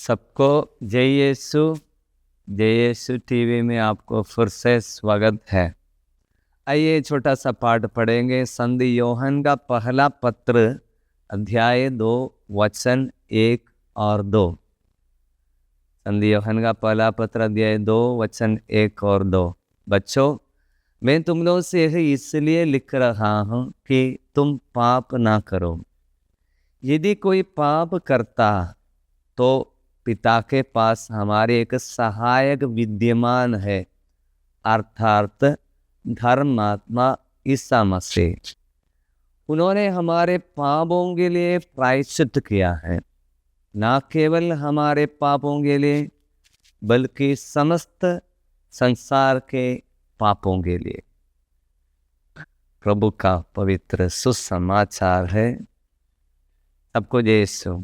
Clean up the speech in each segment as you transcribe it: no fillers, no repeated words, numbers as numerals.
सबको जय यीशु टीवी में आपको फिर से स्वागत है। आइए छोटा सा पाठ पढ़ेंगे। संत योहन का पहला पत्र अध्याय 2 वचन 1 और 2। संत योहन का पहला पत्र अध्याय 2 वचन 1 और 2। बच्चों, मैं तुम लोगों से यह इसलिए लिख रहा हूँ कि तुम पाप ना करो। यदि कोई पाप करता तो पिता के पास हमारे एक सहायक विद्यमान है, अर्थात धर्मात्मा ईसा मसीह। उन्होंने हमारे पापों के लिए प्रायश्चित किया है, ना केवल हमारे पापों के लिए बल्कि समस्त संसार के पापों के लिए। प्रभु का पवित्र सुसमाचार है। सबको जय यीशु।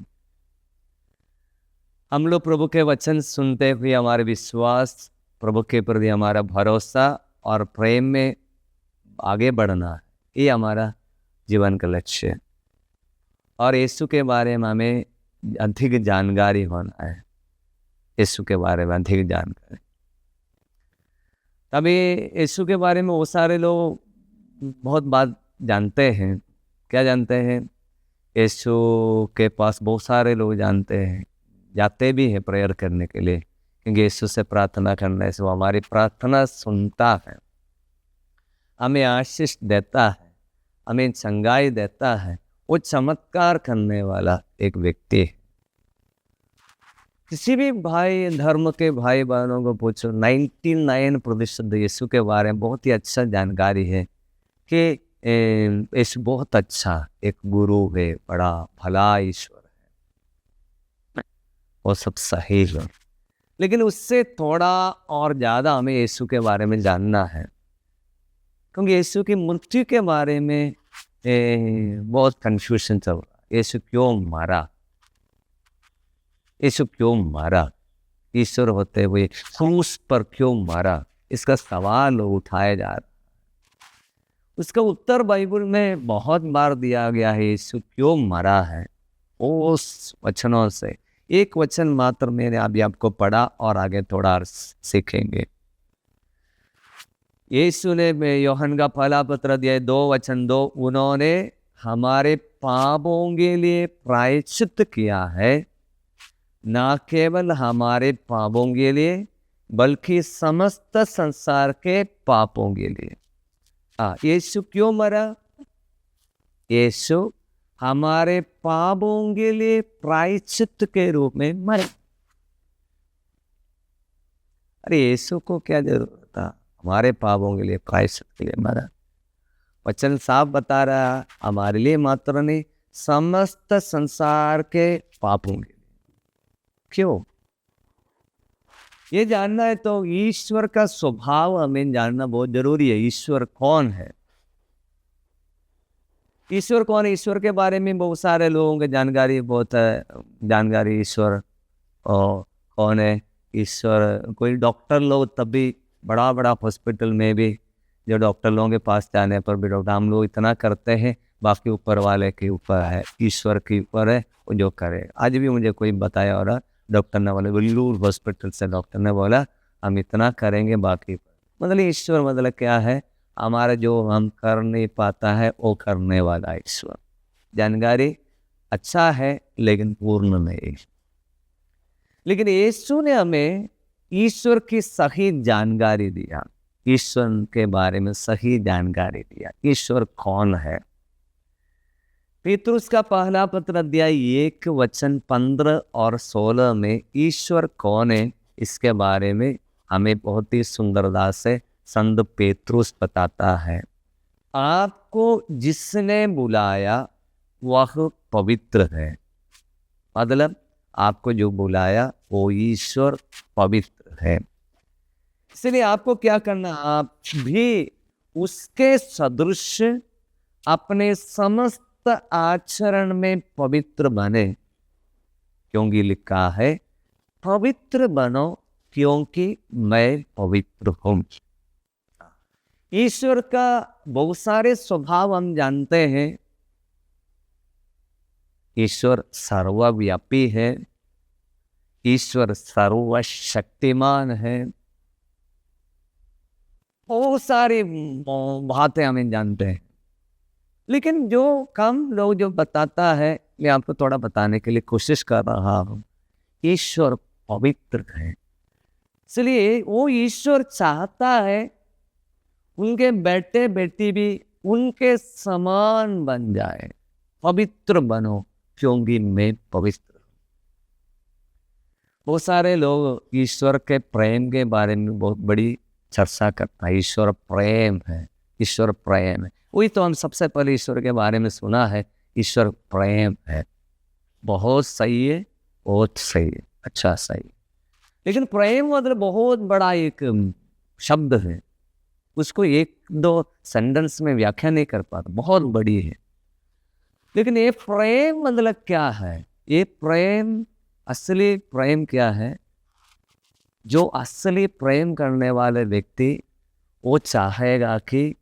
हम लोग प्रभु के वचन सुनते हुए हमारे विश्वास, प्रभु के प्रति हमारा भरोसा और प्रेम में आगे बढ़ना है, ये हमारा जीवन का लक्ष्य है। और यीशु के बारे में हमें अधिक जानकारी होना है। यीशु के बारे में अधिक जानकारी। तभी यीशु के बारे में वो सारे लोग बहुत बात जानते हैं। क्या जानते हैं? यीशु के पास बहुत सारे लोग जानते हैं, जाते भी हैं प्रेयर करने के लिए, क्योंकि यीशु से प्रार्थना करने से वो हमारी प्रार्थना सुनता है, हमें आशीष देता है, हमें चंगाई देता है। वो चमत्कार करने वाला एक व्यक्ति है। किसी भी भाई धर्म के भाई बहनों को पूछो, 99% यीशु के बारे में बहुत ही अच्छा जानकारी है कि यीशु बहुत अच्छा एक गुरु है, बड़ा भला ईश्वर है, वो सब सही है। लेकिन उससे थोड़ा और ज़्यादा हमें यीशु के बारे में जानना है, क्योंकि यीशु की मृत्यु के बारे में बहुत कंफ्यूजन चल रहा है। यीशु क्यों मारा? यीशु क्यों मारा? ईश्वर होते हुए क्रूस पर क्यों मारा? इसका सवाल उठाया जा रहा है। उसका उत्तर बाइबल में बहुत बार दिया गया है। यीशु क्यों मरा है, उस वचनों से एक वचन मात्र मैंने अभी आपको पढ़ा और आगे थोड़ा सीखेंगे। यीशु ने योहन का पहला पत्र अध्याय 2 वचन 2, उन्होंने हमारे पापों के लिए प्रायश्चित किया है, ना केवल हमारे पापों के लिए बल्कि समस्त संसार के पापों के लिए। यीशु क्यों मरा? यीशु हमारे पापों के लिए प्रायश्चित के रूप में मरा। अरे यीशु को क्या जरूरत था हमारे पापों के लिए प्रायश्चित के लिए मरा? वचन साफ बता रहा है, हमारे लिए मात्र नहीं, समस्त संसार के पापों के लिए। क्यों? ये जानना है तो ईश्वर का स्वभाव हमें जानना बहुत जरूरी है। ईश्वर कौन है? ईश्वर कौन है? ईश्वर के बारे में बहुत सारे लोगों की जानकारी बहुत है। जानकारी ईश्वर और कौन है? ईश्वर कोई डॉक्टर लोग तब भी बड़ा बड़ा हॉस्पिटल में भी जो डॉक्टर लोगों के पास जाने पर भी डॉक्टर हम लोग इतना करते हैं, बाकी ऊपर वाले के ऊपर है, ईश्वर के ऊपर है, वो जो करे। आज भी मुझे कोई बताया और डॉक्टर ने बोले, वेल्लूर हॉस्पिटल से डॉक्टर ने बोला हम इतना करेंगे, बाकी मतलब ईश्वर मतलब क्या है? हमारा जो हम कर नहीं पाता है वो करने वाला ईश्वर। जानकारी अच्छा है लेकिन पूर्ण नहीं। लेकिन यीशु ने हमें ईश्वर की सही जानकारी दिया, ईश्वर के बारे में सही जानकारी दिया। ईश्वर कौन है? पेतरुस का पहला पत्र अध्याय 1 वचन 15 और 16 में ईश्वर कौन है इसके बारे में हमें बहुत ही सुंदरता से संत पेतरुस बताता है। आपको जिसने बुलाया वह पवित्र है। मतलब आपको जो बुलाया वो ईश्वर पवित्र है। इसलिए आपको क्या करना, आप भी उसके सदृश अपने समस्त आचरण में पवित्र बने, क्योंकि लिखा है पवित्र बनो क्योंकि मैं पवित्र हूं। ईश्वर का बहुत सारे स्वभाव हम जानते हैं। ईश्वर सर्वव्यापी है, ईश्वर सर्वशक्तिमान है। बहुत सारी बातें हमें जानते हैं, लेकिन जो कम लोग जो बताता है, मैं आपको थोड़ा बताने के लिए कोशिश कर रहा हूँ। ईश्वर पवित्र है, इसलिए वो ईश्वर चाहता है उनके बेटे बेटी भी उनके समान बन जाए। पवित्र बनो क्योंकि मैं पवित्र। बहुत सारे लोग ईश्वर के प्रेम के बारे में बहुत बड़ी चर्चा करता है। ईश्वर प्रेम है, ईश्वर प्रेम है। वही तो हम सबसे पहले ईश्वर के बारे में सुना है, ईश्वर प्रेम है। बहुत सही है, बहुत सही है, अच्छा सही है। लेकिन प्रेम मतलब बहुत बड़ा एक शब्द है, उसको एक दो सेंटेंस में व्याख्या नहीं कर पाता, बहुत बड़ी है। लेकिन ये प्रेम मतलब क्या है? ये प्रेम, असली प्रेम क्या है? जो असली प्रेम करने वाले व्यक्ति वो चाहेगा कि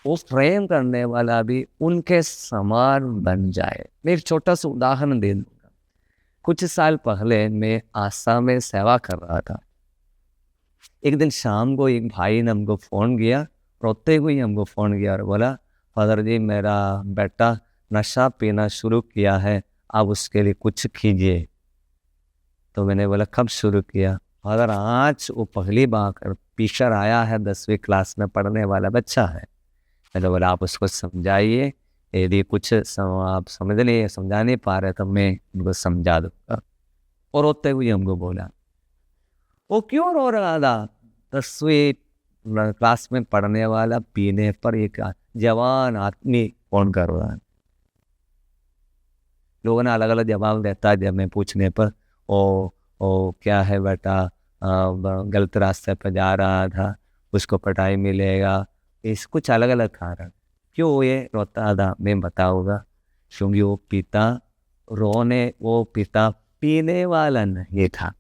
वो प्रेम करने वाला भी उनके समान बन जाए। मैं एक छोटा सा उदाहरण दे दूंगा। कुछ साल पहले मैं आसाम में सेवा कर रहा था। एक दिन शाम को एक भाई ने हमको फ़ोन किया, रोते हुए हमको फ़ोन किया और बोला, फादर जी मेरा बेटा नशा पीना शुरू किया है, आप उसके लिए कुछ कीजिए। तो मैंने बोला कब शुरू किया? फादर आज वो पहली बार पीकर आया है, 10वीं क्लास में पढ़ने वाला बच्चा है। मैंने बोला आप उसको समझाइए, यदि कुछ आप समझा नहीं पा रहे तो मैं उनको समझा दूँगा। और रोते हुए हमको बोला। वो क्यों रो रहा था? 10वीं क्लास में पढ़ने वाला पीने पर एक जवान आदमी फोन कर रहा है। लोगों ने अलग अलग जवाब देता है। जब मैं पूछने पर ओ क्या है बेटा, गलत रास्ते पर जा रहा था, उसको पढ़ाई मिलेगा, इस कुछ अलग अलग कारण। क्यों ये रोता था मैं बताऊंगा। क्योंकि वो पिता पीने वाला नहीं था।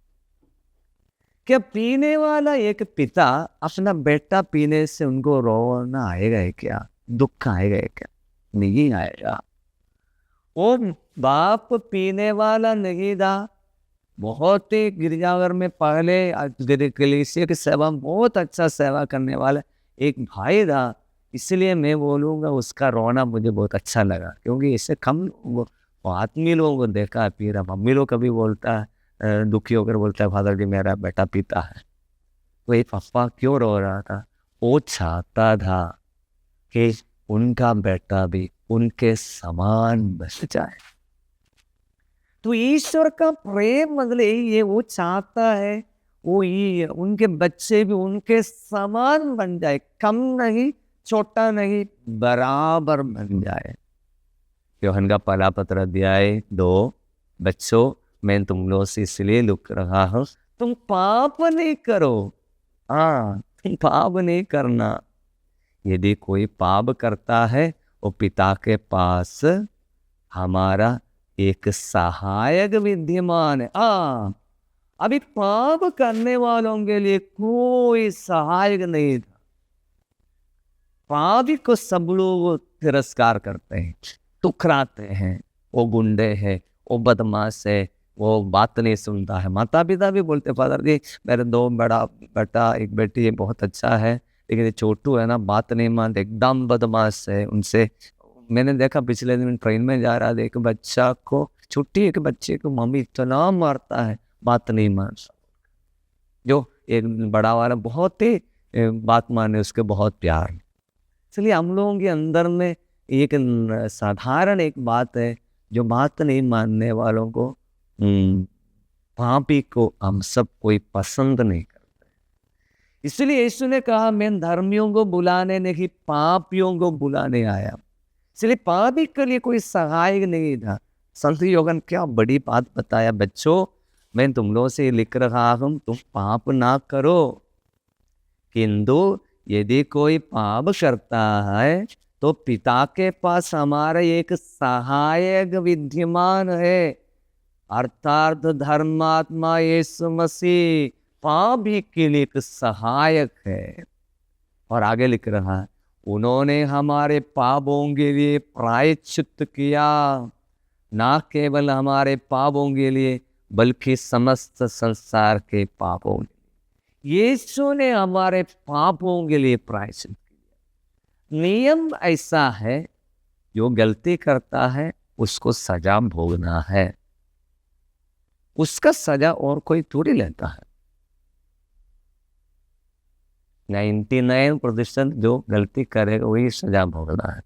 क्या पीने वाला एक पिता अपना बेटा पीने से उनको रोना आएगा क्या? दुख आएगा क्या? नहीं आएगा। वो बाप पीने वाला नहीं था। बहुत ही गिरजाघर में पहले कलीसिया की सेवा बहुत अच्छा सेवा करने वाला एक भाई था। इसलिए मैं बोलूँगा उसका रोना मुझे बहुत अच्छा लगा, क्योंकि इससे कम वो आदमी लोगों को देखा है पी रहा। मम्मी लोग कभी बोलता है, दुखी होकर बोलता है फादर जी मेरा बेटा पीता है। तो ये पापा क्यों रो रहा था? वो चाहता था कि उनका बेटा भी उनके समान बच जाए। तो ईश्वर का प्रेम मतलब ये वो चाहता है वो ये उनके बच्चे भी उनके समान बन जाए, कम नहीं, छोटा नहीं, बराबर बन जाए। यूहन्ना का पहला पत्र अध्याय 2, बच्चों मैं तुम लोगों से इसलिए लिख रहा हूँ तुम पाप नहीं करो। हाँ, तुम पाप नहीं करना। यदि कोई पाप करता है वो पिता के पास हमारा एक सहायक विद्यमान है। अभी पाप करने वालों के लिए कोई सहायक नहीं था। पापी को सब लोग तिरस्कार करते हैं, टुकराते हैं। वो गुंडे है, वो बदमाश है, वो बात नहीं सुनता है। माता पिता भी बोलते फादर जी मेरे 2 बड़ा बेटा एक बेटी है, बहुत अच्छा है, लेकिन ये छोटू है ना बात नहीं मानते, एकदम बदमाश है। उनसे मैंने देखा पिछले दिन ट्रेन में जा रहा था, एक बच्चा को छुट्टी एक बच्चे को मम्मी इतना मारता है, बात नहीं मानता। जो एक बड़ा वाला बहुत ही बात माने, उसके बहुत प्यार। इसलिए हम लोगों के अंदर में एक साधारण एक बात है, जो बात नहीं मानने वालों को, पापी को हम सब कोई पसंद नहीं करते। इसलिए यीशु ने कहा मैं धर्मियों को बुलाने नहीं पापियों को बुलाने आया। इसलिए पापी के लिए कोई सहायक नहीं था। संत यूहन्ना क्या बड़ी बात बताया, बच्चों मैं तुम लोगों से लिख रहा हूँ तुम पाप ना करो, किंतु यदि कोई पाप करता है तो पिता के पास हमारा एक सहायक विद्यमान है, अर्थात धर्मात्मा यीशु मसीह पापी के लिए एक सहायक है। और आगे लिख रहा है उन्होंने हमारे पापों के लिए प्रायश्चित किया, ना केवल हमारे पापों के लिए बल्कि समस्त संसार के पापों के लिए। यीशु ने हमारे पापों के लिए प्रायश्चित किया। नियम ऐसा है, जो गलती करता है उसको सजा भोगना है, उसका सजा और कोई थोड़ी लेता है। 99% जो गलती करेगा वही सजा भोगना है।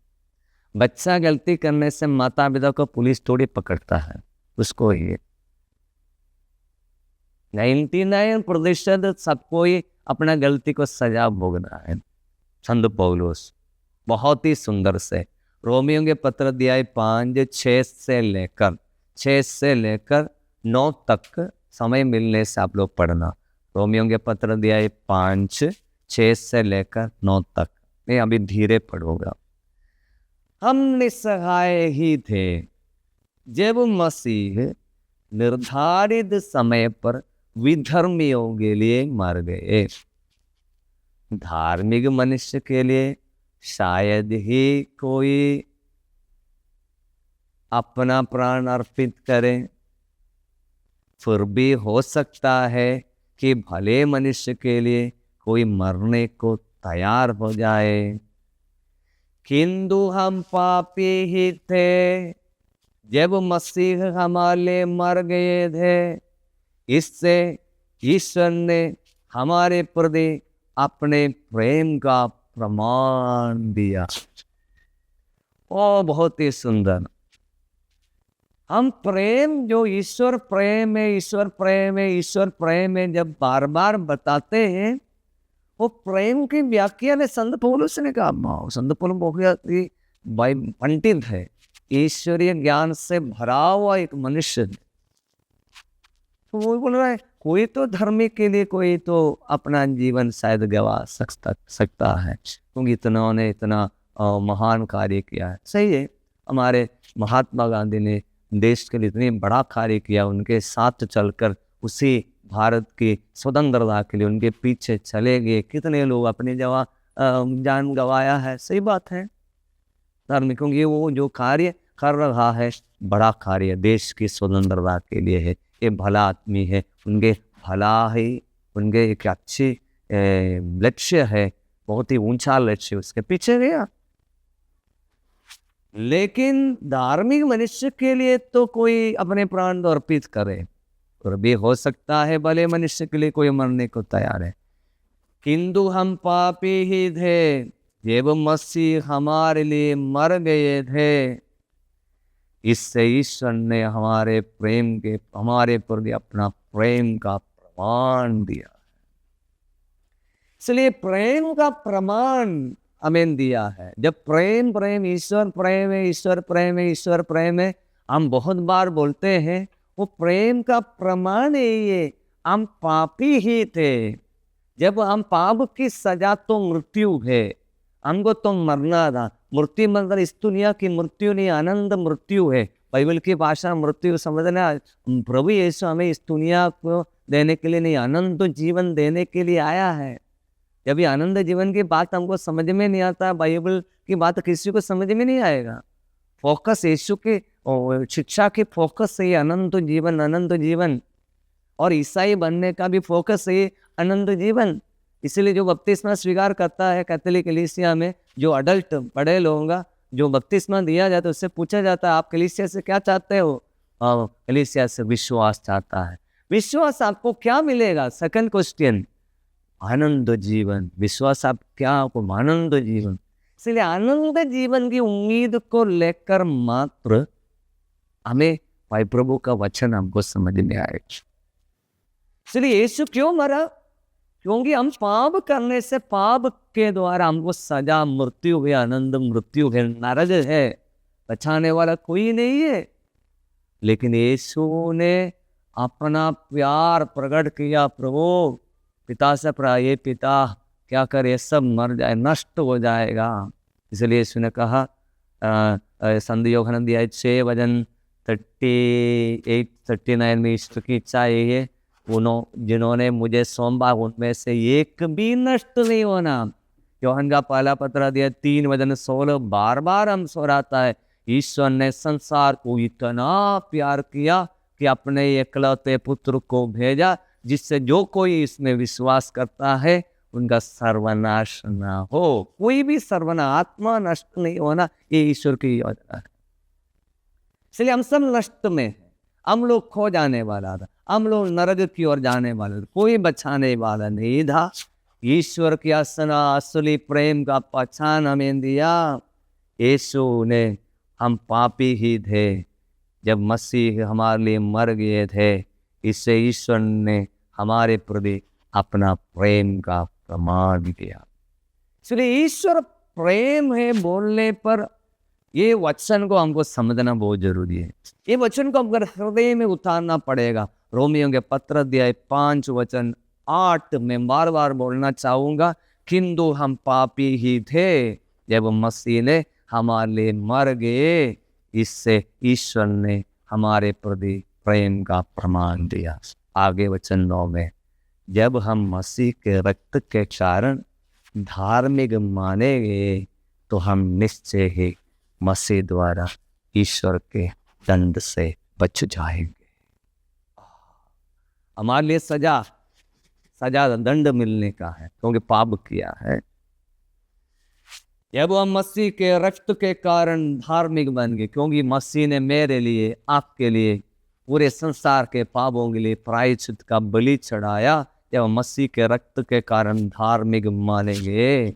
बच्चा गलती करने से माता पिता को पुलिस थोड़ी पकड़ता है, उसको ही 99% सबको ही अपना गलती को सजा भोगना है। संत पौलुस बहुत ही सुंदर से रोमियो के पत्र अध्याय 5 6 से लेकर 9 तक समय मिलने से आप लोग पढ़ना। रोमियो के पत्र अध्याय 5 6 से लेकर 9 तक। मैं अभी धीरे पढ़ूंगा। हम निस्सहाय ही थे जब मसीह निर्धारित समय पर विधर्मियों के लिए मर गए। धार्मिक मनुष्य के लिए शायद ही कोई अपना प्राण अर्पित करे, फिर भी हो सकता है कि भले मनुष्य के लिए कोई मरने को तैयार हो जाए। किंतु हम पापी ही थे जब मसीह हमारे लिए मर गए थे। इससे ईश्वर ने हमारे प्रति अपने प्रेम का प्रमाण दिया। ओ बहुत ही सुंदर। हम प्रेम, जो ईश्वर प्रेम है, ईश्वर प्रेम है, ईश्वर प्रेम है, जब बार बार बताते हैं, वो प्रेम की व्याख्या ने संत पौलुस ने कहा। संत पौलुस बहुत ही पंडित है, ईश्वरीय ज्ञान से भरा हुआ एक मनुष्य है। तो वो बोल रहा है कोई तो धर्मी के लिए कोई तो अपना जीवन शायद गवा सकता है, क्योंकि इतना महान कार्य किया है। सही है, हमारे महात्मा गांधी ने देश के लिए इतनी बड़ा कार्य किया, उनके साथ चलकर उसी भारत की स्वतंत्रता के लिए उनके पीछे चले गए। कितने लोग अपनी जान गंवाया है। सही बात है, धार्मिक, क्योंकि वो जो कार्य कर रहा है बड़ा कार्य देश की स्वतंत्रता के लिए है। ये भला आदमी है, उनके भला ही, उनके एक अच्छी लक्ष्य है, बहुत ही ऊंचा लक्ष्य, उसके पीछे गया। लेकिन धार्मिक मनुष्य के लिए तो कोई अपने प्राण तो अर्पित करे, और भी हो सकता है भले मनुष्य के लिए कोई मरने को तैयार है। किंतु हम पापी ही थे जब मसीह हमारे लिए मर गए थे। इससे ईश्वर ने हमारे प्रति अपना प्रेम का प्रमाण दिया। इसलिए प्रेम का प्रमाण हमें दिया है। जब प्रेम ईश्वर प्रेम है, ईश्वर प्रेम है, ईश्वर प्रेम है, हम बहुत बार बोलते हैं, वो प्रेम का प्रमाण है ये। हम पापी ही थे जब हम पाप की सजा तो मृत्यु है, हमको तो मरना था। मृत्यु मतलब इस दुनिया की मृत्यु नहीं, आनंद मृत्यु है। बाइबल की भाषा मृत्यु समझना, प्रभु यीशु हमें इस दुनिया को देने के लिए नहीं, आनंद जीवन देने के लिए आया है। जब ये आनंद जीवन की बात हमको समझ में नहीं आता, बाइबल की बात किसी को समझ में नहीं आएगा। फोकस यीशु के शिक्षा की फोकस है अनंत जीवन, और ईसाई बनने का भी फोकस है अनंत जीवन। इसलिए जो बपतिस्मा स्वीकार करता है कैथोलिक कलीसिया में, जो अडल्ट बड़े लोगों का जो बपतिस्मा दिया जाता है, उससे पूछा जाता है आप कलीसिया से क्या चाहते हो? कलीसिया से विश्वास चाहता है। विश्वास आपको क्या मिलेगा? सेकंड क्वेश्चन, आनंद जीवन। विश्वास आप क्या, आपको आनंद जीवन। इसलिए आनंद जीवन की उम्मीद को लेकर मात्र हमें भाई प्रभु का वचन हमको समझ में आएगा। इसलिए यीशु क्यों मरा? क्योंकि हम पाप करने से, पाप के द्वारा हमको सजा, मृत्यु है, आनंद मृत्यु है, नरक है, बचाने वाला कोई नहीं है। लेकिन यीशु ने अपना प्यार प्रकट किया। प्रभु पिता से ये पिता क्या करे, सब मर जाए, नष्ट हो जाएगा। इसलिए यीशु ने कहा, संत यूहन्ना अध्याय 6 वचन 38-39 में, ईश्वर की इच्छा यही है जिन्होंने मुझे सौंपा उनमें से एक भी नष्ट नहीं होना। यूहन्ना का पहला पत्र अध्याय 3 वचन 16 बार बार हम सोहराता है, ईश्वर ने संसार को इतना प्यार किया कि अपने एकलौते पुत्र को भेजा, जिससे जो कोई इसमें विश्वास करता है उनका सर्वनाश ना हो। कोई भी सर्वनाश, आत्मा नष्ट नहीं होना, ये ईश्वर की योजना है। इसलिए हम सब नष्ट में हैं, हम लोग खो जाने वाला था, हम लोग नरक की ओर जाने वाले थे, कोई बचाने वाला नहीं था। ईश्वर की असली प्रेम का पहचान हमें दिया। यीशु ने, हम पापी ही थे जब मसीह हमारे लिए मर गए थे, इससे ईश्वर ने हमारे प्रति अपना प्रेम का प्रमाण दिया। इसलिए ईश्वर प्रेम है बोलने पर ये वचन को हमको समझना बहुत जरूरी है। ये वचन को हमको हृदय में उतारना पड़ेगा। रोमियो के पत्र अध्याय 5 वचन 8 में बार बार बोलना चाहूंगा, किंतु हम पापी ही थे जब मसीह ने हमारे लिए मर गए, इससे ईश्वर ने हमारे प्रति प्रेम का प्रमाण दिया। आगे वचन 9 में, जब हम मसीह के रक्त के कारण धार्मिक माने गए तो हम निश्चय ही मसीह द्वारा ईश्वर के दंड से बच जाएंगे। हमारे लिए सजा दंड मिलने का है क्योंकि पाप किया है। जब हम मसीह के रक्त के कारण धार्मिक बन गए, क्योंकि मसीह ने मेरे लिए, आपके लिए, पूरे संसार के पापों के लिए प्रायश्चित का बलि चढ़ाया। जब मसीह के रक्त के कारण धार्मिक माने गए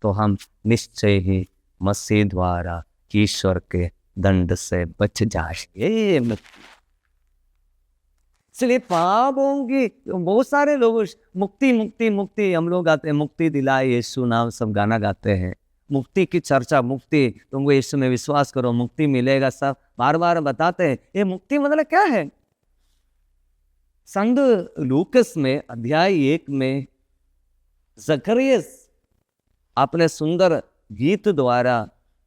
तो हम निश्चय ही मसीह द्वारा ईश्वर के दंड से बच जाएंगे। इसलिए पापों की, बहुत सारे लोग मुक्ति मुक्ति मुक्ति, हम लोग गाते हैं मुक्ति दिलाए यीशु नाम, सब गाना गाते हैं, मुक्ति की चर्चा, मुक्ति, तुमको यीशु में विश्वास करो मुक्ति मिलेगा, सब बार बार बताते हैं। ये मुक्ति मतलब क्या है? संत लूकस में अध्याय 1 में जकरियस अपने सुंदर गीत द्वारा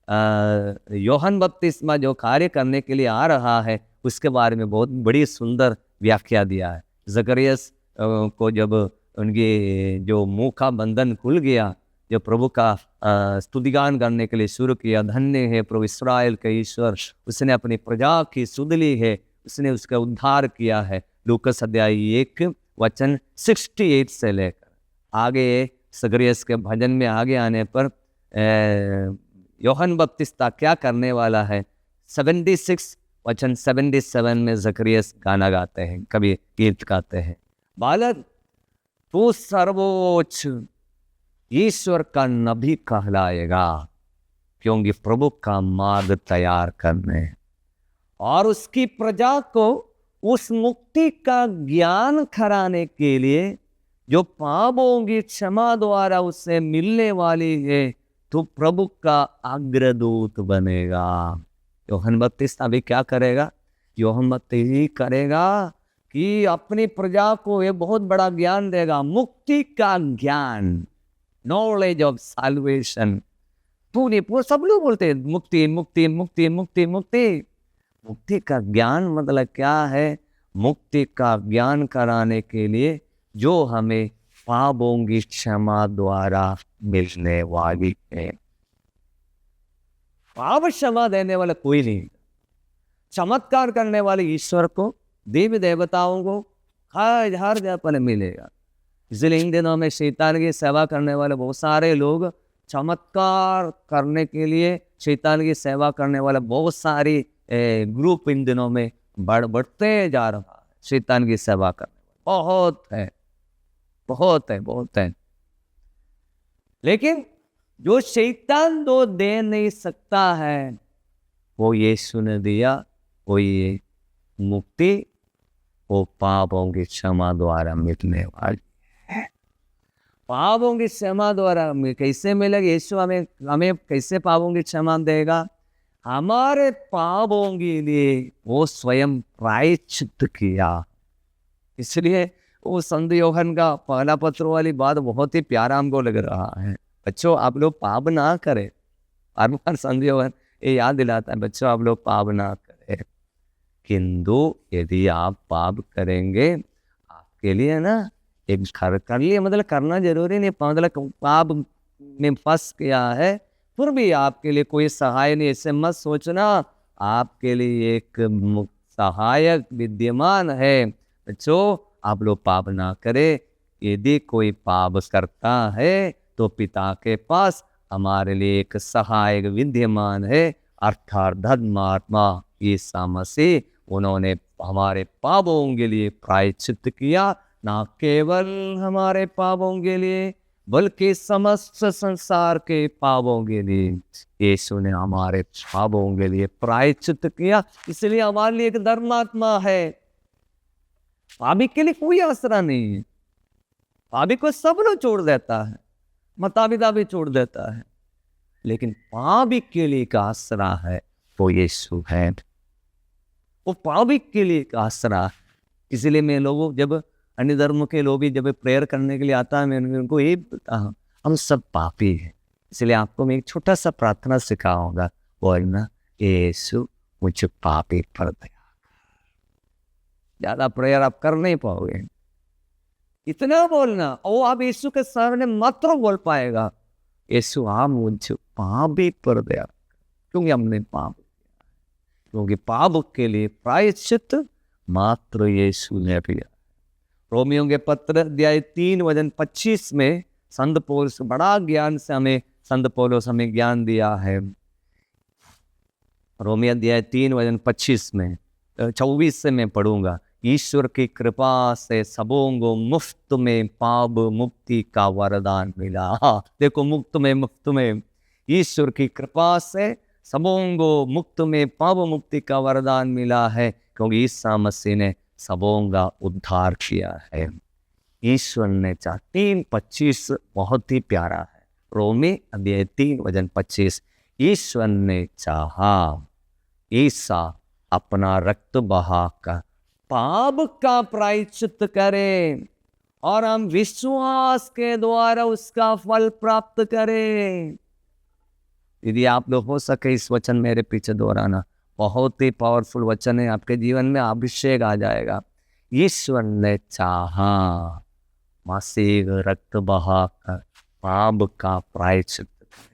यूहन्ना बपतिस्मा जो कार्य करने के लिए आ रहा है उसके बारे में बहुत बड़ी सुंदर व्याख्या दिया है। जकरियस को जब उनके जो मुंह का बंधन खुल गया, जो प्रभु का स्तुतिगान करने के लिए शुरू किया, धन्य है प्रभु इस्राएल के ईश्वर, उसने अपनी प्रजा की सुध ली है, उसने उसका उद्धार किया है। लूकस अध्याय 1 वचन 68 से लेकर आगे जकरियस के भजन में आगे आने पर यूहन्ना बपतिस्मा क्या करने वाला है, 76 वचन 77 में जकरियस गाना गाते हैं, कभी गीत गाते हैं, बालक तू सर्वोच्च ईश्वर का नबी कहलाएगा, क्योंकि प्रभु का मार्ग तैयार करने और उसकी प्रजा को उस मुक्ति का ज्ञान कराने के लिए जो पापों की क्षमा द्वारा उससे मिलने वाली है, तो प्रभु का अग्रदूत बनेगा। यूहन्ना बपतिस्मा भी क्या करेगा? यूहन्ना बपतिस्मा करेगा कि अपनी प्रजा को ये बहुत बड़ा ज्ञान देगा, मुक्ति का ज्ञान, नॉलेज ऑफ सैल्वेशन। पूरे सब लोग बोलते हैं मुक्ति मुक्ति मुक्ति मुक्ति मुक्ति। मुक्ति का ज्ञान मतलब क्या है? मुक्ति का ज्ञान कराने के लिए जो हमें पापों की क्षमा द्वारा मिलने वाली है। पाप क्षमा देने वाला कोई नहीं, चमत्कार करने वाले ईश्वर को, देवी देवताओं को हर जगह पर मिलेगा। इसलिए इन दिनों में शैतान की सेवा करने वाले बहुत सारे लोग, चमत्कार करने के लिए शैतान की सेवा करने वाले बहुत सारी ग्रुप इन दिनों में बढ़ते जा रहा है। शैतान की सेवा करने बहुत है, बहुत है, बहुत है। लेकिन जो शैतान तो दे नहीं सकता है वो यीशु ने दिया, वो ये मुक्ति, वो पापों की क्षमा द्वारा मिलने वाली है। पापों की क्षमा द्वारा कैसे मिलेगा? यीशु हमें कैसे पापों की क्षमा देगा? हमारे पापों के लिए वो स्वयं प्रायश्चित किया। इसलिए वो संत यूहन्ना का पहला पत्र वाली बात बहुत ही प्यारा हमको लग रहा है। बच्चों आप लोग पाप ना करें, हर बार संत यूहन्ना ये याद दिलाता है, बच्चों आप लोग पाप ना करें, किंतु यदि आप पाप करेंगे आपके लिए ना एक घर कर लिए, मतलब करना जरूरी नहीं, मतलब पाप में फंस गया है फिर भी आपके लिए कोई सहाय नहीं, ऐसे मत सोचना। आपके लिए एक सहायक विद्यमान है। बच्चों, आप लोग पाप ना करें। यदि कोई पाप करता है तो पिता के पास हमारे लिए एक सहायक विद्यमान है, अर्थात धर्मात्मा यीशु मसीह। उन्होंने हमारे पापों के लिए प्रायश्चित किया, ना केवल हमारे पापों के लिए बल्कि समस्त संसार के पापों के लिए। यीशु ने हमारे पापों के लिए प्रायश्चित किया, इसलिए हमारे लिए एक धर्मात्मा है। पापी के लिए कोई आसरा नहीं है। पापी को सब लोग छोड़ देता है, माता पिता भी छोड़ देता है, लेकिन पापी के लिए का आसरा है वो यीशु है। वो पापी के लिए का आसरा है। इसलिए मैं लोगों, जब अन्य धर्म के लोग भी जब प्रेयर करने के लिए आता है, मैं उनको यही बोलता हूँ, हम सब पापी हैं। इसलिए आपको मैं एक छोटा सा प्रार्थना सिखाऊंगा, वो है ना, यीशु मुझे पापी पर दया। ज्यादा प्रेयर आप कर नहीं पाओगे, इतना बोलना। और आप यीशु के सामने मात्र बोल पाएगा, यीशु आप मुझे पापी पर दया, क्योंकि हमने पाप, क्योंकि पाप के लिए प्रायश्चित मात्र यीशु ने किया। रोमियो के पत्र अध्याय 3 वचन 25 में संत पौलुस बड़ा ज्ञान से संत पौलुस हमें ज्ञान दिया है। रोमियो अध्याय 3 वचन 25 में 24 से मैं पढ़ूंगा। ईश्वर की कृपा से सबों को मुफ्त में पाप मुक्ति का वरदान मिला। हाँ, देखो, मुफ्त में ईश्वर की कृपा से सबों को मुफ्त में पाप मुक्ति का वरदान मिला है, क्योंकि ईसा मसीह ने सबों का उद्धार किया है। ईश्वर ने 3:25 बहुत ही प्यारा है। रोमी अध्याय 3 वचन 25, ईश्वर ने चाहा ईसा अपना रक्त बहाकर पाप का प्रायश्चित करें और हम विश्वास के द्वारा उसका फल प्राप्त करें। यदि आप लोग हो सके इस वचन मेरे पीछे दोहराना, बहुत ही पावरफुल वचन है, आपके जीवन में अभिषेक आ जाएगा। ईश्वर ने चाहा मसीह रक्त बहाकर पाप का प्रायश्चित करें।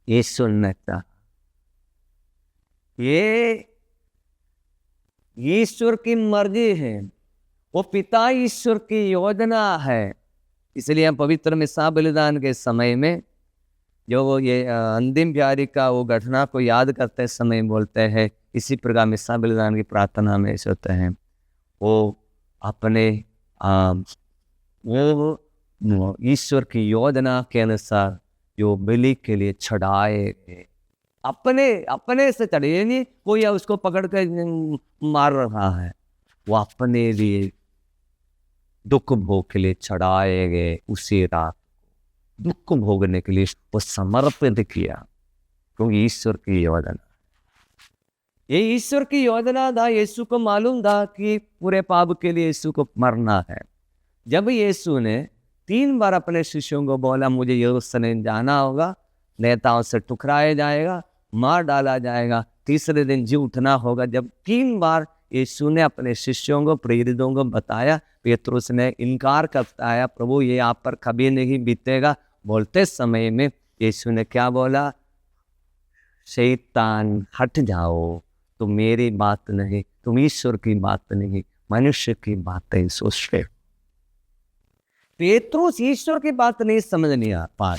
ईश्वर ने चाहा, ये ईश्वर की मर्जी है, वो पिता ईश्वर की योजना है। इसलिए हम पवित्र मिसा बलिदान के समय में जो वो ये अंतिम प्यारी का वो घटना को याद करते समय बोलते हैं, इसी प्रकार मिसा बलिदान की प्रार्थना में सोते हैं, वो अपने वो ईश्वर की योजना के अनुसार जो बलि के लिए चढ़ाए, अपने से चढ़े, नहीं कोई उसको पकड़ के मार रहा है, वो अपने लिए दुख भोग के लिए चढ़ाए गए। उसी रात दुख भोगने के लिए वो समर्पित किया, क्योंकि ईश्वर की योजना, ये ईश्वर की योजना था। यीशु को मालूम था कि पूरे पाप के लिए यीशु को मरना है। जब यीशु ने 3 बार अपने शिष्यों को बोला, मुझे यरूशलेम जाना होगा, नेताओं से टुकराया जाएगा, मार डाला जाएगा, तीसरे दिन जी उठना होगा। जब 3 बार यीशु ने अपने शिष्यों को, प्रेरितों को बताया, पेतरुस ने इनकार करता है, प्रभु ये आप पर कभी नहीं बीतेगा। बोलते समय में यीशु ने क्या बोला, शैतान हट जाओ, तुम मेरी बात नहीं, तुम ईश्वर की बात नहीं, मनुष्य की बातें सोचते। पेतरुस ईश्वर की बात नहीं समझ नहीं आ पा,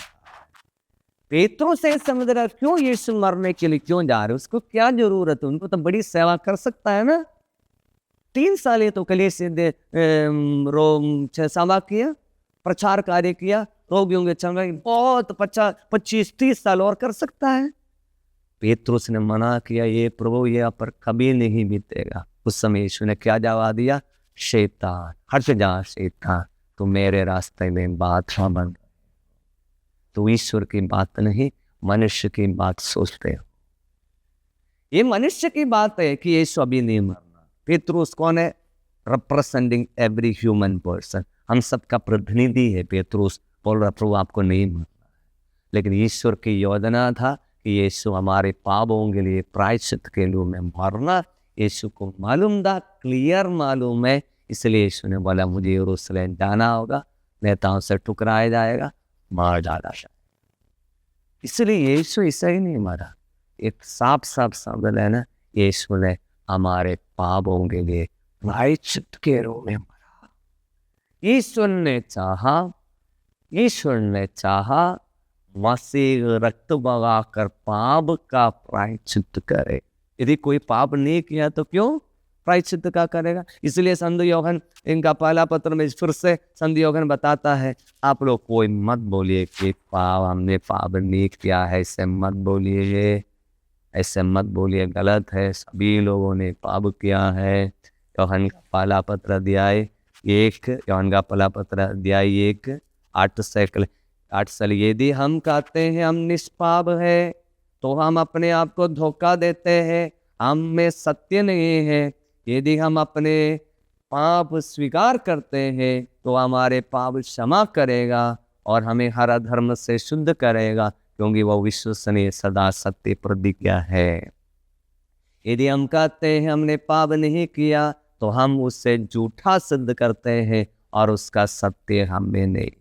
पेतरुस से समझ रहा क्यों यीशु मरने के लिए क्यों जा रहे, उसको क्या जरूरत है, उनको तो बड़ी सेवा कर सकता है ना। 3 साल ये तो कलीसिया रोम सेवा किया, प्रचार कार्य किया, रोगियों के चंगाई बहुत 25-30 साल और कर सकता है। पेतरुस ने मना किया, ये प्रभु ये आप पर कभी नहीं बीतेगा। उस समय यीशु ने क्या जवाब दिया, शैतान हट जा, शैतान तो मेरे रास्ते में बाधा बन, तो ईश्वर की बात नहीं, मनुष्य की बात सोचते हो। ये मनुष्य की बात है कि यीशु अभी नहीं मरना। पेतरुस कौन है, रिप्रेजेंटिंग एवरी ह्यूमन पर्सन, हम सबका प्रतिनिधि है। पेतरुस बोल रहा प्रभु आपको नहीं मरना है, लेकिन ईश्वर की योजना था कि यीशु हमारे पापों के लिए प्रायश्चित के लिए में मरना। यीशु को मालूम था, क्लियर मालूम है, इसलिए यीशु ने बोला मुझे यरूशलेम जाना होगा, नेताओं से टुकराया जाएगा, मार डाला जाए। इसलिए यीशु ऐसा ही नहीं मारा, एक साफ शब्द है ना, यीशु ने हमारे पापों के लिए प्रायश्चित के रूप में मरा। ईश्वर ने चाहा मसीह रक्त बगाकर पाप का प्रायश्चित करे। यदि कोई पाप नहीं किया तो क्यों प्रायश्चित का करेगा? इसलिए संत यूहन्ना इनका पहला पत्र में फिर से संत यूहन्ना बताता है, आप लोग कोई मत बोलिए कि हमने पाप नहीं किया है, ऐसे मत बोलिए, ऐसे मत बोलिए, गलत है। सभी लोगों ने पाप किया है। यूहन्ना का पहला पत्र अध्याय 1, यूहन्ना का पहला पत्र अध्याय 1 8 साल। यदि हम कहते हैं हम निष्पाप है तो हम अपने आप को धोखा देते हैं, हम में सत्य नहीं है। यदि हम अपने पाप स्वीकार करते हैं तो हमारे पाप क्षमा करेगा और हमें हर अधर्म से शुद्ध करेगा, क्योंकि वह विश्वसनीय सदा सत्य प्रतिज्ञा है। यदि हम कहते हैं हमने पाप नहीं किया तो हम उससे झूठा सिद्ध करते हैं और उसका सत्य हमें नहीं।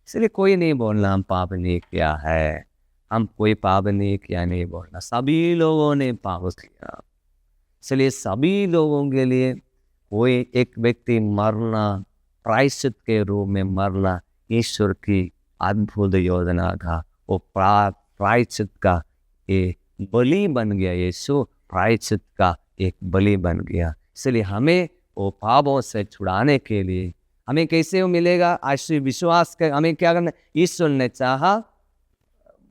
इसलिए कोई नहीं बोलना हम पाप नहीं किया है, हम कोई पाप नहीं किया नहीं बोलना। सभी लोगों ने पाप किया, इसलिए सभी लोगों के लिए कोई एक व्यक्ति मरना, प्रायश्चित के रूप में मरना ईश्वर की अद्भुत योजना था। वो प्रायश्चित का एक बलि बन गया। यीशु प्रायश्चित का एक बलि बन गया। इसलिए हमें वो पापों से छुड़ाने के लिए हमें कैसे वो मिलेगा? आश्रय विश्वास कर हमें क्या करना? ईश्वर ने चाहा,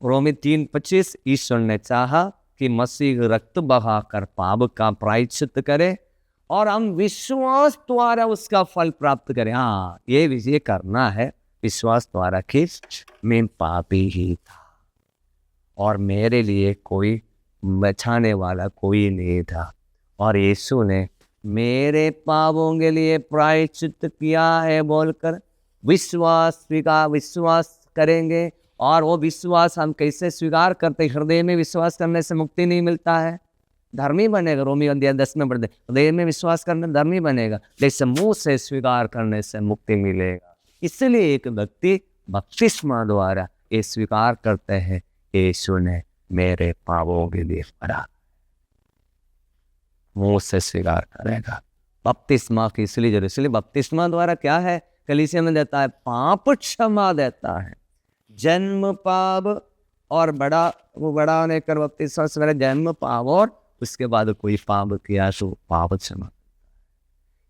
रोमी 3:25, ईश्वर ने चाहा कि मसीह रक्त बहाकर पाप का प्रायश्चित करे और हम विश्वास द्वारा उसका फल प्राप्त करें। हाँ, ये विजय करना है विश्वास द्वारा कि मैं पापी ही था और मेरे लिए कोई बचाने वाला कोई नहीं था, और यीशु ने मेरे पापों के लिए प्रायश्चित किया है बोलकर विश्वास करेंगे। और वो विश्वास हम कैसे स्वीकार करते? हृदय में विश्वास करने से मुक्ति नहीं मिलता है, धर्मी बनेगा। रोमी अध्याय 10 में पढ़ते, हृदय में विश्वास करने धर्मी बनेगा, जैसे मुंह से स्वीकार करने से मुक्ति मिलेगा। इसलिए एक व्यक्ति बपतिस्मा द्वारा ये स्वीकार करते हैं, यीशु ने मेरे पापों के लिए मरा, मुंह से स्वीकार करेगा। बपतिस्मा की इसलिए जरूर, इसलिए बपतिस्मा द्वारा क्या है? कलीसिया में देता है, पाप क्षमा देता है। जन्म पाप और बड़ा होने कर बपतिस्मा से मेरा जन्म पाप, और उसके बाद कोई पाप किया तो पाप क्षमा।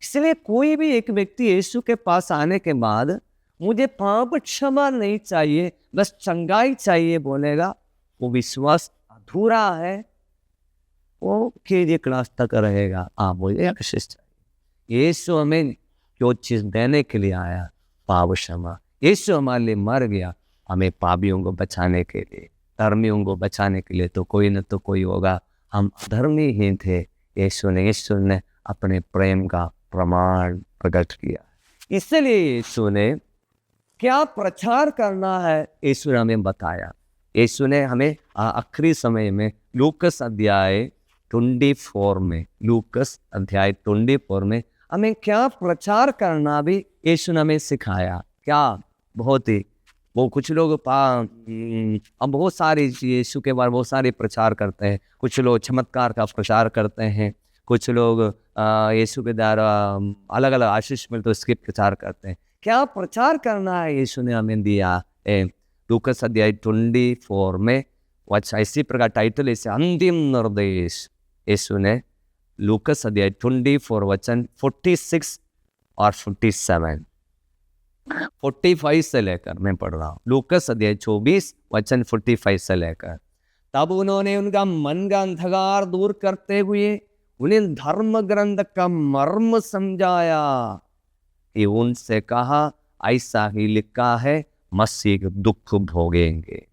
इसलिए कोई भी एक व्यक्ति यीशु के पास आने के बाद मुझे पाप क्षमा नहीं चाहिए, बस चंगाई चाहिए बोलेगा, वो विश्वास अधूरा है, वो केजी क्लास तक रहेगा। मुझे आशीष चाहिए। यीशु हमें जो चीज़ देने के लिए आया, पाप क्षमा। यीशु हमारे लिए मर गया, हमें पापियों को बचाने के लिए, धर्मियों को बचाने के लिए। तो कोई न तो कोई होगा, हम धर्मी ही थे। यीशु ने अपने प्रेम का प्रमाण प्रकट किया। इसलिए यीशु ने क्या प्रचार करना है, यीशु ने हमें बताया। यीशु ने हमें आखिरी समय में लूकस अध्याय 24 में, लूकस अध्याय 24 में हमें क्या प्रचार करना भी यीशु ने हमें सिखाया। क्या बहुत ही वो कुछ लोग अब बहुत सारी यीशु के बारे बहुत सारे प्रचार करते हैं। कुछ लोग चमत्कार का प्रचार करते हैं, कुछ लोग यीशु के द्वारा अलग अलग आशीष मिलते उसके प्रचार करते हैं। क्या प्रचार करना है यीशु ने हमें दिया। लूकस अध्याय 24 में इसी प्रकार टाइटल इसे अंतिम निर्देश। यीशु ने लूकस अध्याय 24 वचन 46 और 47, 45 से लेकर मैं पढ़ रहा हूँ। लूकस अध्याय 24 वचन 45 से लेकर, तब उन्होंने उनका मन का अंधकार दूर करते हुए उन्हें धर्म ग्रंथ का मर्म समझाया कि उनसे कहा, ऐसा ही लिखा है, मसीह दुख भोगेंगे,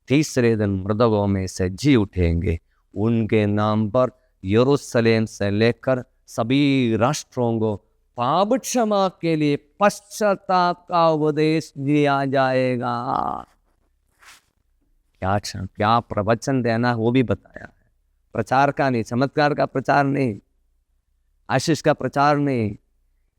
तीसरे दिन मृतकों में से जी उठेंगे, उनके नाम पर यरूशलेम से लेकर सभी राष्ट्रों को पाप क्षमा के लिए पश्चाताप का उपदेश दिया जाएगा। क्या प्रवचन देना वो भी बताया है। प्रचार का नहीं, चमत्कार का प्रचार नहीं, आशीष का प्रचार नहीं।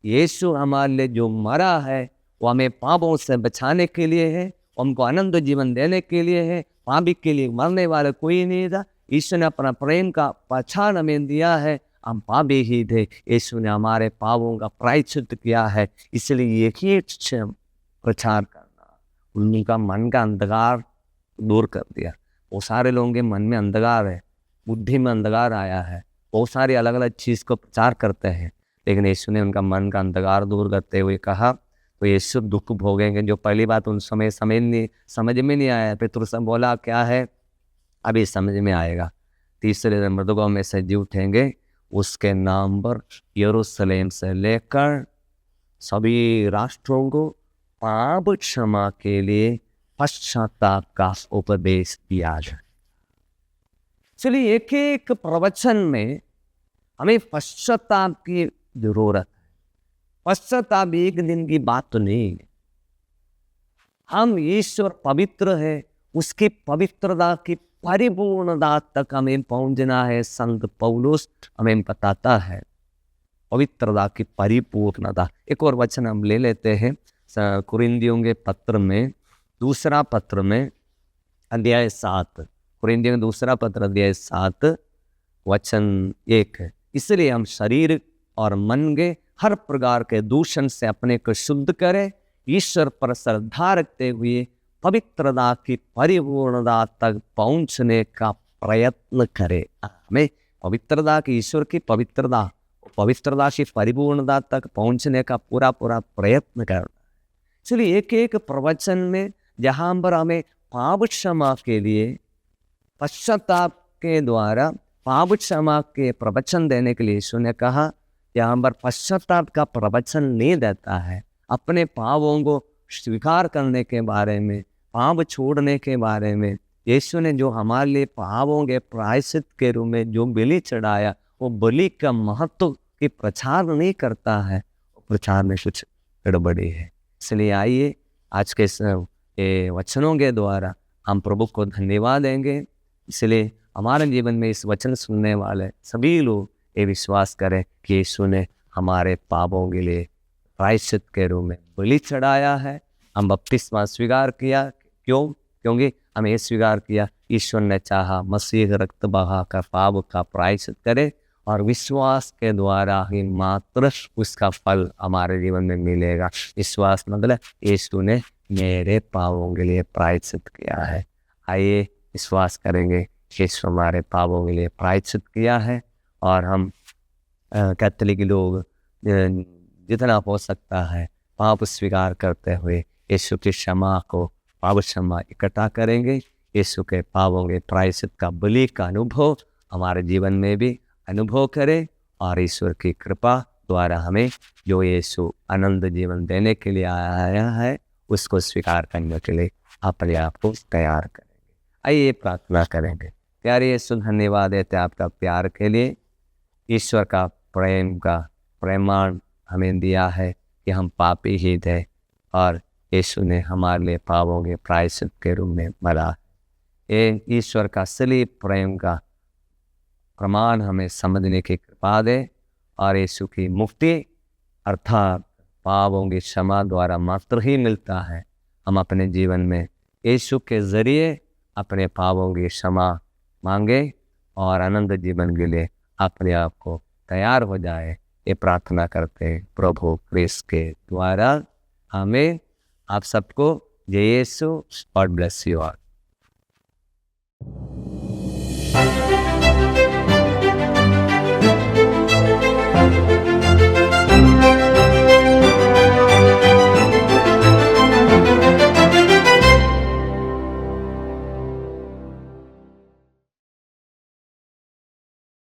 यीशु हमारे लिए जो मरा है वो हमें पापों से बचाने के लिए है, हमको अनंत जीवन देने के लिए है। पापी के लिए मरने वाला कोई नहीं था। ईश्वर ने अपना प्रेम का पहचान हमें दिया है, हम पापी ही थे, यीशु ने हमारे पापों का प्रायश्चित किया है, इसलिए एक ही प्रचार करना। उनका मन का अंधकार दूर कर दिया। बहुत सारे लोगों के मन में अंधकार है, बुद्धि में अंधकार आया है, बहुत सारी अलग अलग चीज़ को प्रचार करते हैं, लेकिन यीशु ने उनका मन का अंधकार दूर करते हुए कहा तो यीशु दुख भोगेंगे। जो पहली बात उन समझ में नहीं आया, पेतरुस बोला क्या है, अभी समझ में आएगा। तीसरे दिन मृतकों में से जी उठेंगे, उसके नाम पर यरूशलेम से लेकर सभी राष्ट्रों को पाप क्षमा के लिए पश्चाताप का उपदेश दिया जाए। चलिए एक एक प्रवचन में हमें पश्चाताप की जरूरत है। पश्चाताप एक दिन की बात तो नहीं है। हम ईश्वर पवित्र है, उसकी पवित्रता की परिपूर्णता तक हमें पहुंचना है। संत पौलुस हमें बताता है पवित्रता की परिपूर्णता। एक और वचन हम ले लेते हैं कुरिन्थियों के पत्र में, दूसरा पत्र में अध्याय 7, कुरिन्थियों दूसरा पत्र अध्याय 7 वचन 1 है। इसलिए हम शरीर और मन के हर प्रकार के दूषण से अपने को शुद्ध करें, ईश्वर पर श्रद्धा रखते हुए पवित्रता की परिपूर्णता तक पहुंचने का प्रयत्न करें। हमें पवित्रता की, ईश्वर की पवित्रता की परिपूर्णता तक पहुंचने का पूरा प्रयत्न करना। चलिए एक एक प्रवचन में जहाँ पर हमें पाप क्षमा के लिए पश्चाताप के द्वारा पाप क्षमा के प्रवचन देने के लिए यीशु ने कहा, यहाँ पर पश्चाताप का प्रवचन नहीं देता है, अपने पापों को स्वीकार करने के बारे में, पाप छोड़ने के बारे में। यीशु ने जो हमारे लिए पापों के प्रायश्चित के रूप में जो बलि चढ़ाया, वो बलि का महत्व की प्रचार नहीं करता है, प्रचार में कुछ गड़बड़ी है। इसलिए आइए आज के ये वचनों के द्वारा हम प्रभु को धन्यवाद देंगे। इसलिए हमारे जीवन में इस वचन सुनने वाले सभी लोग ये विश्वास करें कि यीशु ने हमारे पापों के लिए प्रायश्चित के रूप में बलि चढ़ाया है। हम बपतिस्मा स्वीकार किया, क्योंकि हमें ये स्वीकार किया ईश्वर ने चाहा मसीह रक्त बहा कर पाप का प्रायश्चित करे, और विश्वास के द्वारा ही मात्र उसका फल हमारे जीवन में मिलेगा। विश्वास मतलब यीशु ने मेरे पापों के लिए प्रायश्चित किया है। आइए विश्वास करेंगे कि यीशु हमारे पापों के लिए प्रायश्चित किया है, और हम कैथोलिक लोग जितना हो सकता है पाप स्वीकार करते हुए यीशु की क्षमा को, पाप क्षमा इकट्ठा करेंगे। यीशु के पापों के प्रायश्चित का बलि का अनुभव हमारे जीवन में भी अनुभव करें, और ईश्वर की कृपा द्वारा हमें जो यीशु आनंद जीवन देने के लिए आया है उसको स्वीकार करने के लिए अपने आप को तैयार करेंगे। आइए प्रार्थना करेंगे। प्यारे यीशु, धन्यवाद देते आपका प्यार के लिए। ईश्वर का प्रेम का प्रमाण हमें दिया है कि हम पापी ही थे, और यीशु ने हमारे लिए पापों के प्रायश्चित के रूप में मरा। ये ईश्वर का असली प्रेम का प्रमाण हमें समझने की कृपा दे, और यीशु की मुक्ति अर्थात पापों की क्षमा द्वारा मात्र ही मिलता है। हम अपने जीवन में यीशु के जरिए अपने पापों की क्षमा मांगे और आनंद जीवन के लिए अपने आप को तैयार हो जाए। ये प्रार्थना करते हैं प्रभु क्रिस्त के द्वारा। हमें आप सबको जय यीशु, गॉड ब्लेस यू ऑल।